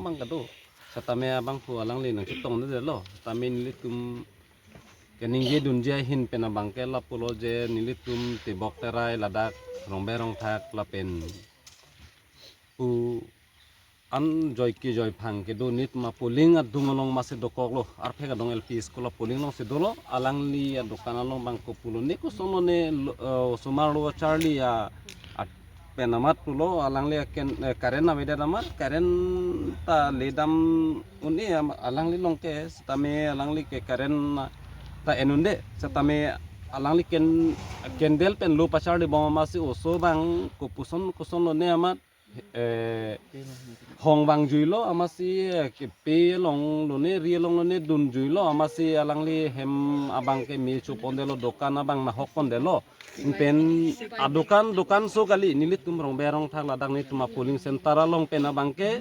bang kado satame abang pu alang li nang chitong ne lo satame nilitum kening je dunja hin pena bangke la pulo je nilitum tibok terai ladak rongberong thak la pen pu an joy ki joy phang ke do nit ma puling at dungalong mase dokok lo ar phega dong LP school puling long se dolo alang li dokan along bang ko pulo ni ko sono ne sumarlo charlie ya penamat pulo alang li ken karen na beda namat karen ta ledam uni alang li long ke stame alang li ke karen ta enunde stame alang li kendel pen lo pachar di bom masi oso bang ko puson lo ne amat hong bang juilo amasi ke pe long lo ne ri long lo ne dun juilo amasi alang li hem abang ke mi chu pondelo dokan abang na hok pondelo pen adukan so kali nilit tum rong berong thak ladak ni tuma polling center long pen abang ke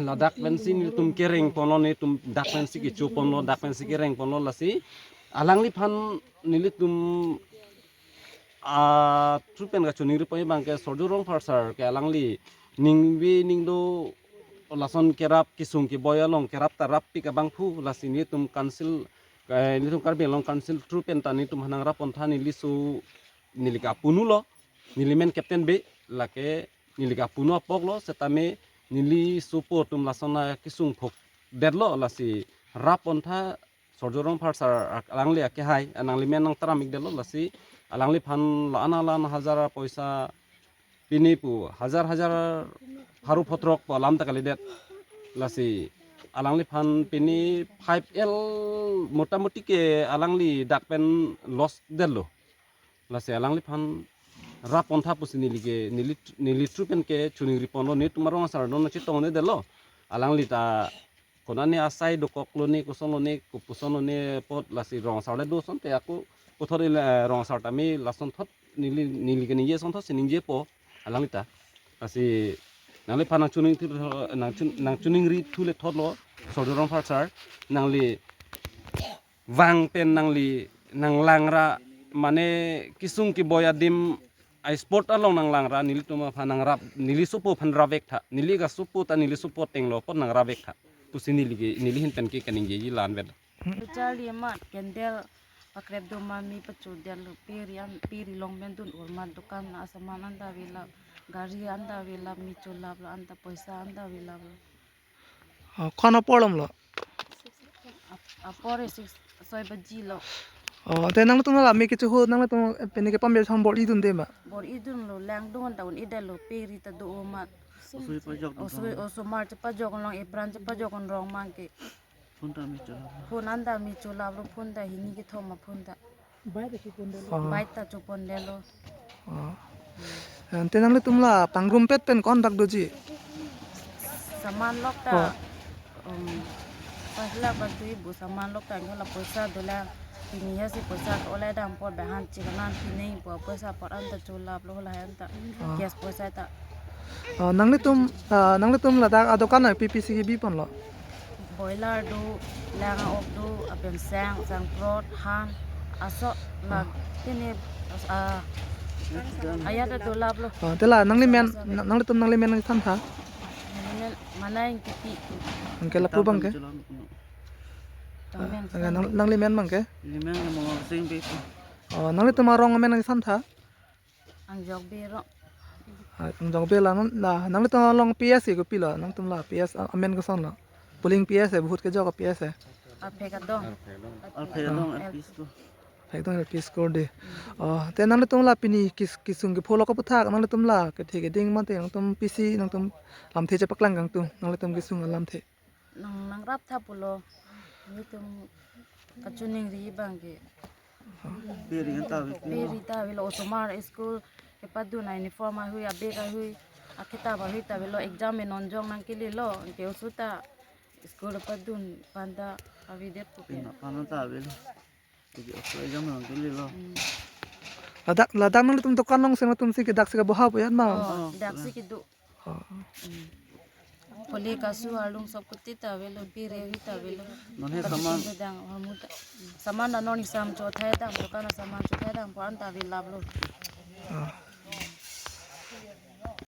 ladak pen si nilit tum kereng pono ni tum dak pen si ke chu pono dak pen si kereng pono lasi alang li phan nilit tum trupen ga chuning ri pai bang ke sordurong farsar ke alang li ningbi ningdo lason kerap kisung ki boyalong kerap tarap pi ka bang pu lasini tum council ni tum karbe long council trupen tani tum hanang rapon thani lisu nilika punu lo nilimen captain be lake nilika punu apok lo setame nili support tum lasona kisung phok derlo lasi rapon tha sordurong farsar alang li ke hai anang limen nang taramik delo lasi alang li phan lan hazara poisa pini pu hazar haru photrok po lam takali det lasi alang li phan pini 5L motamoti ke alang li dakpen loss delo lasi alang li phan rapon tha pusini lige nili trupen ke chuning ripono ni tumarong asar don chitong ne delo alang li ta konani asai dokok lo ni kuson lo ni kupuson lo ni pot lasi rong sarle do son te aku pothori rong sar tami lason thot nili ke nije son thot sining je po alang lita asi nangli phanang chuning nang chuning ri thule thot lo sordorong farsar nangli wang pen nangli nang langra mane kisung ki boya dim ai sport along nang langra nili tuma phanang rap nili supo phan ravek tha nili ga supo ta nili supo tenglo pot nang ravek tha pusini nili hin pen ki kaning ji lan ved Charlie mat kendel pakrep do mami pacu del piri long bendun urmat dukan asaman anda vila gari anda vila micu lab anda poisa anda vila khana polom lo apore six soy baji lo te nang tung la mi ke chu ho nang tung peni ke pambe sam bol idun de ma bor idun lo lang don taun idel lo piri ta do umat oso mar cepat jokon long ipran cepat jokon rong mangke phun anda micu lab lo phun da hini ke thoma phun da baita chupon delo te nang tung la pangrum pet pen kon dak doji saman lok ta pasla bantu ibu saman lok ta ngola poisa dola ini ya si poisa oleh dam pot bahan cikanan pinai po poisa pot anta chulap lo la anta gas poisa ta nang tum la dak adokan na PPC ki bi pon lo boiler do langa ok do apen sang prot han aso la kene ayat do lap lo te la nang li men nang san tha mana yang kiti angke la pu bang ke nang li men bang ke nang li tum rong men nang san tha ang jog bero ang jong be la nang li tum long PS ko pi la nang tum la PS amen ko son la puling PS है बहुत के जगह PS है ape ka dong एकदम PS को दे ते नंग तुम ला पिनी किसुंग के फोलो को पुथा नंग तुम ला के थे के डिंग माते नंग तुम PC नंग तुम lam the je paklang gang tu nang tuम kisung lam the nang rap tha pulo ni tum kachuning ri bangke peri ta velo osomar school ke padu na uniform a hui abe ka hui akita ba hui ta velo exam e nonjong nang kili lo ke usuta school padun panda avidet ko ladak nang tuम दुकान नंग से तुम से के dak se ka boha bu yan ma dak si ki du poli kasu alung sob kuti ta velo pire hui ta velo none saman na noni sam cho thai dam ko kana saman cho thai dam po anta vi lab lo